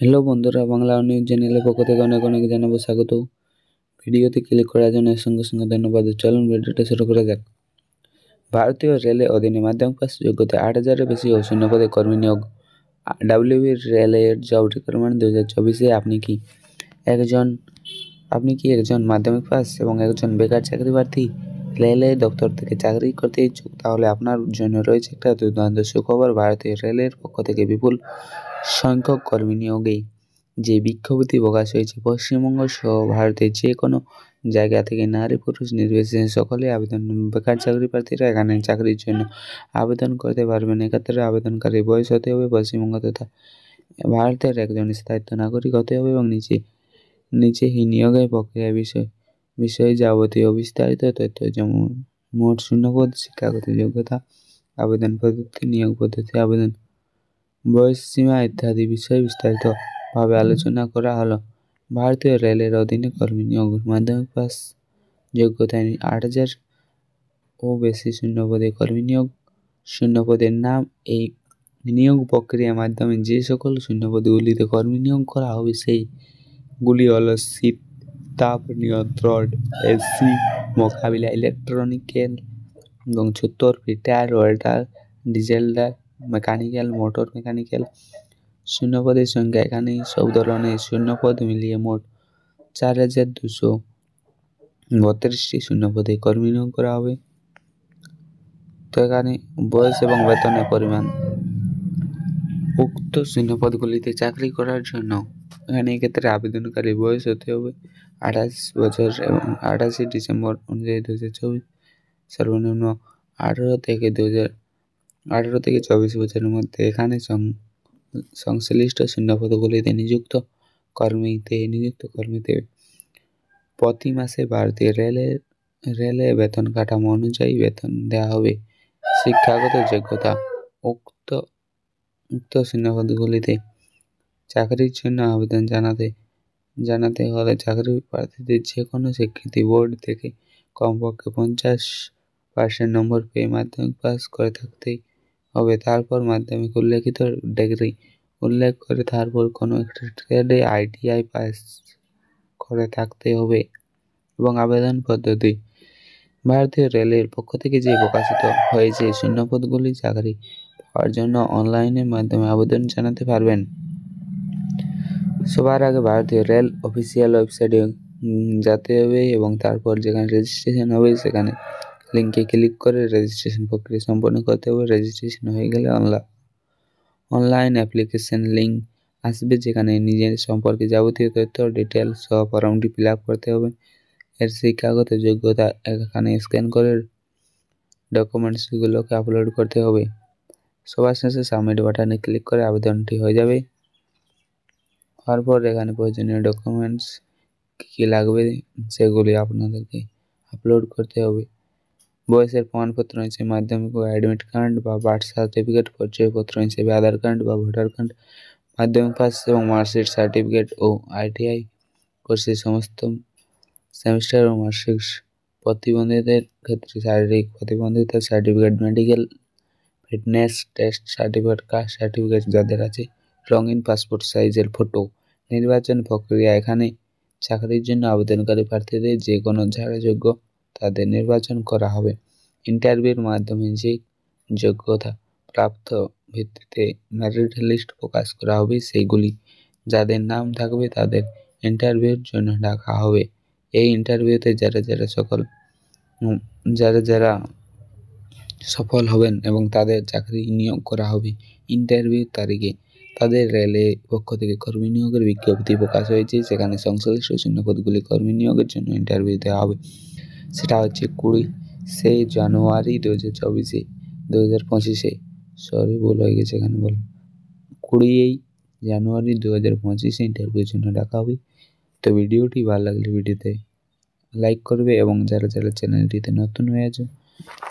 Hello বন্ধুরা, Bangla news চ্যানেলের পক্ষ থেকে অনেক অনেক জানাবো স্বাগত। ভিডিওতে ক্লিক করার জন্য সঙ্গে সঙ্গে ধন্যবাদ। চলুন ভিডিওটা শুরু করা যাক। ভারতীয় রেলের অধীনে মাধ্যমিক পাস যোগ্যতা 8,000-এর বেশি ও শূন্য পদে কর্মী নিয়োগ। ডাব্লিউবি রেলের জব রিক্রুটমেন্ট 2024-এ আপনি কি একজন মাধ্যমিক পাস এবং একজন বেকার চাকরি প্রার্থী রেলের দপ্তর থেকে চাকরি করতে ইচ্ছুক? তাহলে আপনার জন্য রয়েছে একটা দুর্দান্ত সুখবর। ভারতীয় রেলের পক্ষ থেকে বিপুল সংখ্যক কর্মী নিয়োগে যে বিজ্ঞপ্তি প্রকাশ হয়েছে, পশ্চিমবঙ্গ সহ ভারতের যে কোনো জায়গা থেকে নারী পুরুষ নির্বিশেষে সকলে আবেদন। বেকার চাকরি প্রার্থীরা এখানে চাকরির জন্য আবেদন করতে পারবেন। এক্ষেত্রে আবেদনকারী বয়স হতে হবে পশ্চিমবঙ্গ তথা ভারতের একজন স্থায়িত্ব নাগরিক হতে হবে এবং নিচে নিয়োগের প্রক্রিয়া বিষয়ে যাবতীয় বিস্তারিত তথ্য, যেমন মোট শূন্যপদ, শিক্ষাগত যোগ্যতা, আবেদন পদ্ধতি, নিয়োগ পদ্ধতি, আবেদন বয়স সীমা ইত্যাদি বিষয়ে বিস্তারিতভাবে আলোচনা করা হলো। ভারতীয় রেলের অধীনে কর্মী নিয়োগ। মাধ্যমিক পাস যোগ্যতা 8,000 ও বেশি শূন্যপদে কর্মী নিয়োগ। শূন্যপদের নাম। এই নিয়োগ প্রক্রিয়ার মাধ্যমে যে সকল শূন্যপদগুলিতে কর্মী নিয়োগ করা হবে সেইগুলি হলো শীত তাপ নিয়ন্ত্রণ, এসি, মোকাবিলা, ইলেকট্রনিক্যাল এবং ছুতোর, ফিটার, ওয়েল্ডার, ডিজেলদার, মেকানিক্যাল, মোটর মেকানিক্যাল। শূন্যপদের সংখ্যা এখানে সব ধরনের শূন্যপদ মিলিয়ে মোট 4,232টি শূন্যপদে কর্মী নিয়োগ করা হবে। তো এখানে বয়স এবং বেতনের পরিমাণ। উক্ত শূন্যপদগুলিতে চাকরি করার জন্য এক্ষেত্রে আবেদনকারী বয়স হতে হবে 28 বছর এবং 28 ডিসেম্বর অনুযায়ী 2024। সর্বনিম্ন 18 থেকে 24 বছরের মধ্যে এখানে সংশ্লিষ্ট শূন্যপদগুলিতে নিযুক্ত কর্মীতে প্রতি মাসে ভারতীয় রেলে বেতন কাঠামো অনুযায়ী বেতন দেওয়া হবে। শিক্ষাগত যোগ্যতা। উক্ত শূন্যপদগুলিতে চাকরির জন্য আবেদন জানাতে হলে চাকরি প্রার্থীদের যে কোনো স্বীকৃতি বোর্ড থেকে কমপক্ষে 50% নম্বর পেয়ে মাধ্যমিক পাস করে থাকতেই হবে। তারপর মাধ্যমিক উল্লেখিত ডিগ্রি উল্লেখ করে তারপর কোনো একটা ট্রেডে ITI পাস করে থাকতে হবে। এবং আবেদন পদ্ধতি। ভারতীয় রেলের পক্ষ থেকে যে প্রকাশিত হয়েছে শূন্যপদগুলি চাকরি পাওয়ার জন্য অনলাইনের মাধ্যমে আবেদন জানাতে পারবেন। সবার আগে ভারতীয় রেল অফিসিয়াল ওয়েবসাইটে যেতে হবে এবং তারপর যেখানে রেজিস্ট্রেশন হবে সেখানে লিঙ্কে ক্লিক করে রেজিস্ট্রেশন প্রক্রিয়া সম্পন্ন করতে হবে। রেজিস্ট্রেশন হয়ে গেলে অনলাইন অ্যাপ্লিকেশন লিঙ্ক আসবে, যেখানে নিজের সম্পর্কে যাবতীয় তথ্য ডিটেলস সহ ফর্মটি ফিল আপ করতে হবে। এর শিক্ষাগত যোগ্যতা এখানে স্ক্যান করে ডকুমেন্টসগুলোকে আপলোড করতে হবে। সবার শেষে সাবমিট বাটনে ক্লিক করে আবেদনটি হয়ে যাবে। তারপর এখানে প্রয়োজনীয় ডকুমেন্টস কী লাগবে সেগুলি আপনাদেরকে আপলোড করতে হবে। বয়সের প্রমাণপত্র হিসেবে মাধ্যমিক ও অ্যাডমিট কার্ড বা বার্থ সার্টিফিকেট, পরিচয়পত্র হিসেবে আধার কার্ড বা ভোটার কার্ড, মাধ্যমিক পাস এবং মার্কশিট সার্টিফিকেট ও ITI কোর্সের সমস্ত সেমিস্টার ও মার্কশিট। প্রতিবন্ধীদের ক্ষেত্রে শারীরিক প্রতিবন্ধিতার certificate, medical fitness test certificate, caste certificate যাদের আছে, রঙিন পাসপোর্ট সাইজের ফটো। নির্বাচন প্রক্রিয়া। এখানে চাকরির জন্য আবেদনকারী প্রার্থীদের যে কোনো যারা যোগ্য তাদের নির্বাচন করা হবে। ইন্টারভিউর মাধ্যমে যে যোগ্যতা প্রাপ্ত ভিত্তিতে মেরিট লিস্ট প্রকাশ করা হবে, সেইগুলি যাদের নাম থাকবে তাদের ইন্টারভিউর জন্য ডাকা হবে। এই ইন্টারভিউতে যারা সফল হবেন এবং তাদের চাকরি নিয়োগ করা হবে। ইন্টারভিউ তারিখে তাদের রেলের পক্ষ থেকে কর্মী নিয়োগের বিজ্ঞপ্তি প্রকাশ হয়েছে, সেখানে সংশ্লিষ্ট শূন্যপদগুলি কর্মী নিয়োগের জন্য ইন্টারভিউ দেওয়া হবে। সেটা হচ্ছে 20 জানুয়ারি 2025। সরি, ভুল হয়ে গেছে, এখানে বলো 20 জানুয়ারি 2025 ইন্টারভিউর জন্য ডাকা হবে। তো ভিডিওটি ভালো লাগলে ভিডিওতে লাইক করবে এবং যারা চ্যানেলটিতে নতুন হয়ে আছে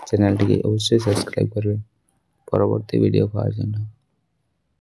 চ্যানেলটিকে অবশ্যই সাবস্ক্রাইব করবে পরবর্তী ভিডিও পাওয়ার জন্য।